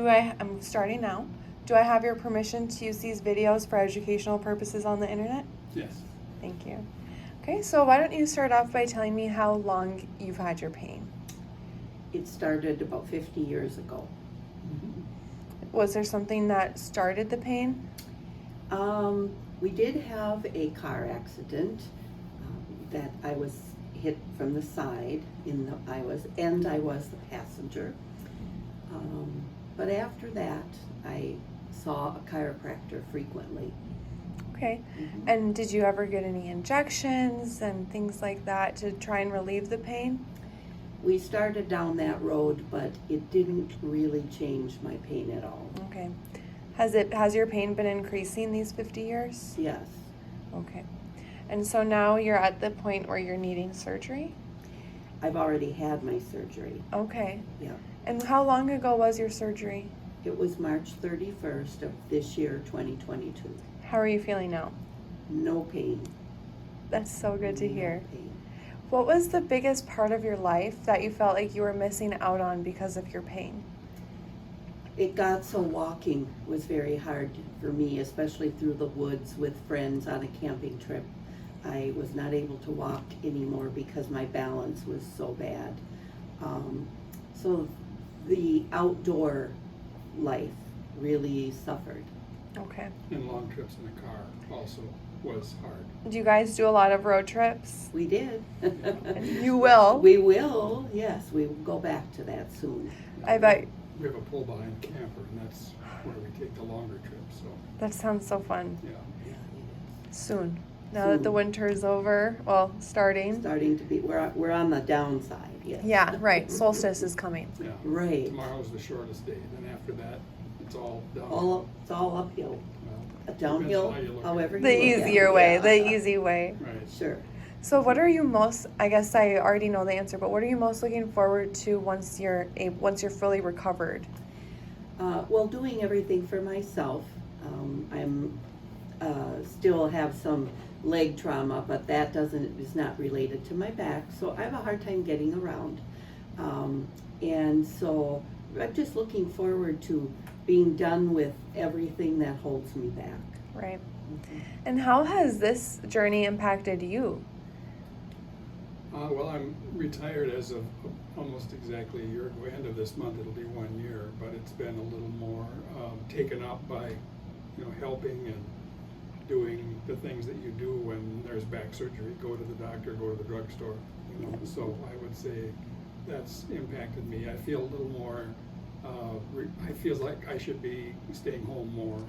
I'm starting now. Do I have your permission to use these videos for educational purposes on the internet? Yes. Thank you. Okay, so why don't you start off by telling me how long you've had your pain? It started about 50 years ago. Was there something that started the pain? We did have a car accident that I was hit from the side I was the passenger. But after that, I saw a chiropractor frequently. Okay. And did you ever get any injections and things like that to try and relieve the pain? We started down that road, but it didn't really change my pain at all. Okay. Has your pain been increasing these 50 years? Yes. Okay. And so now you're at the point where you're needing surgery? I've already had my surgery. Okay. Yeah. And how long ago was your surgery? It was March 31st of this year, 2022. How are you feeling now? No pain. That's so good to hear. No pain. What was the biggest part of your life that you felt like you were missing out on because of your pain? It got so walking was very hard for me, especially through the woods with friends on a camping trip. I was not able to walk anymore because my balance was so bad. So the outdoor life really suffered. Okay. And long trips in the car also was hard. Do you guys do a lot of road trips? We did. You will? We will, yes. We will go back to that soon. I bet. We have a pull-behind camper, and that's where we take the longer trips. So That sounds so fun. yeah. Yeah, it is. Soon. Now that the winter is over, well, starting. Starting to be, we're on the downside, yes. Yeah, right. Solstice is coming. Yeah. Right. Tomorrow's the shortest day. Then after that, it's all down. It's all uphill. Well, Downhill, depends on how you look at however it. The you look at easier it. way, Yeah. the easy way. Right. Sure. So what are you most, I guess I already know the answer, but what are you most looking forward to once you're fully recovered? Well, doing everything for myself. I'm still have some leg trauma, but that is not related to my back, so I have a hard time getting around. And so I'm just looking forward to being done with everything that holds me back. Right. And how has this journey impacted you? Well, I'm retired as of almost exactly a year ago. End of this month, it'll be 1 year, but it's been a little more taken up by, helping and doing the things that you do when there's back surgery. Go to the doctor, go to the drugstore. So I would say that's impacted me. I feel a little more. I feel like I should be staying home more.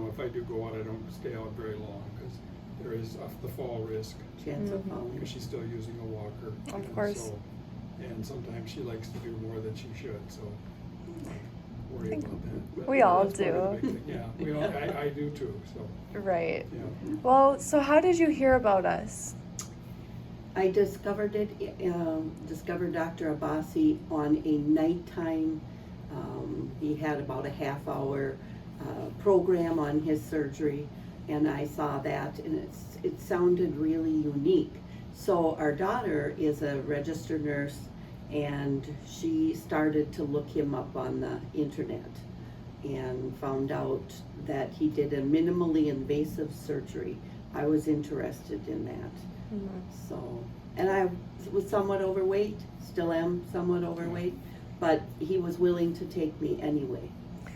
If I do go out, I don't stay out very long because there is the fall risk. Chance of falling. Because she's still using a walker. Of course. And sometimes she likes to do more than she should, so I worry about that. But we all that's probably do. the big thing. Yeah, I do too, so, Right. yeah. Well, so how did you hear about us? I discovered discovered Dr. Abbasi on a nighttime. He had about a half-hour program on his surgery, and I saw that, and it sounded really unique. So our daughter is a registered nurse, and she started to look him up on the internet and found out that he did a minimally invasive surgery. I was interested in that. So, and I was somewhat overweight, still am somewhat overweight, but he was willing to take me anyway.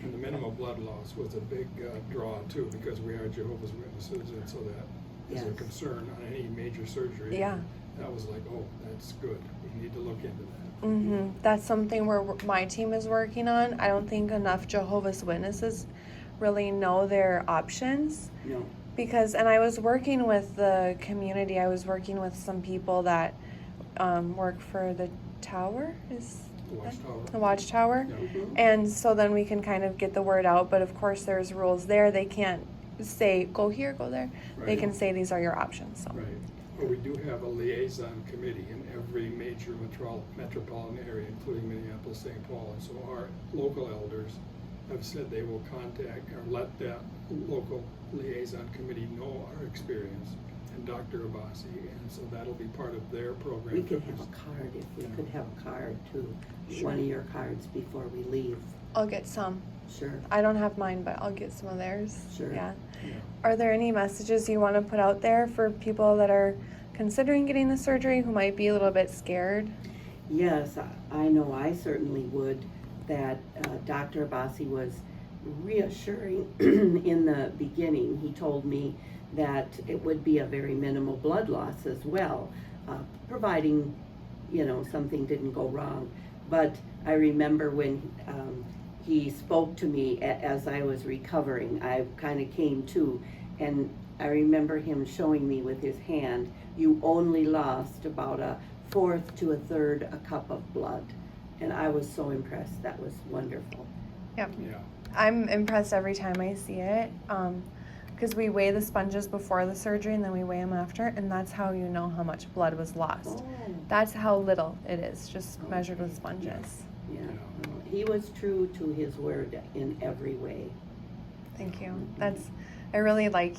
And the minimal blood loss was a big draw too, because we are Jehovah's Witnesses, and so that is a Yes. concern on any major surgery. Yeah. That was like, oh, that's good. We need to look into that. That's something where my team is working on. I don't think enough Jehovah's Witnesses really know their options. No. Because, and I was working with the community, I was working with some people that work for the tower, the watchtower. Yeah. And so then we can kind of get the word out, but of course there's rules there. They can't say, go here, go there. They Right. can say these are your options, so. Right. Well, we do have a liaison committee in every major metropolitan area, including Minneapolis, St. Paul. And so our local elders have said they will contact or let that local liaison committee know our experience and Dr. Abbasi. And so that'll be part of their program. We could have a card, if we could have a card too, one of your cards before we leave. I'll get some. Sure. I don't have mine, but I'll get some of theirs. Sure. Yeah. Yeah. Are there any messages you want to put out there for people that are considering getting the surgery who might be a little bit scared? Yes, I know I certainly would, that Dr. Abbasi was reassuring in the beginning. He told me that it would be a very minimal blood loss as well, providing, something didn't go wrong. But I remember when he spoke to me as I was recovering, I kind of came to, and I remember him showing me with his hand, you only lost about a fourth to a third a cup of blood. And I was so impressed. That was wonderful. Yep. Yeah. I'm impressed every time I see it, because we weigh the sponges before the surgery and then we weigh them after, and that's how you know how much blood was lost. Oh. That's how little it is, just measured with sponges. Yeah. He was true to his word in every way. Thank you. I really like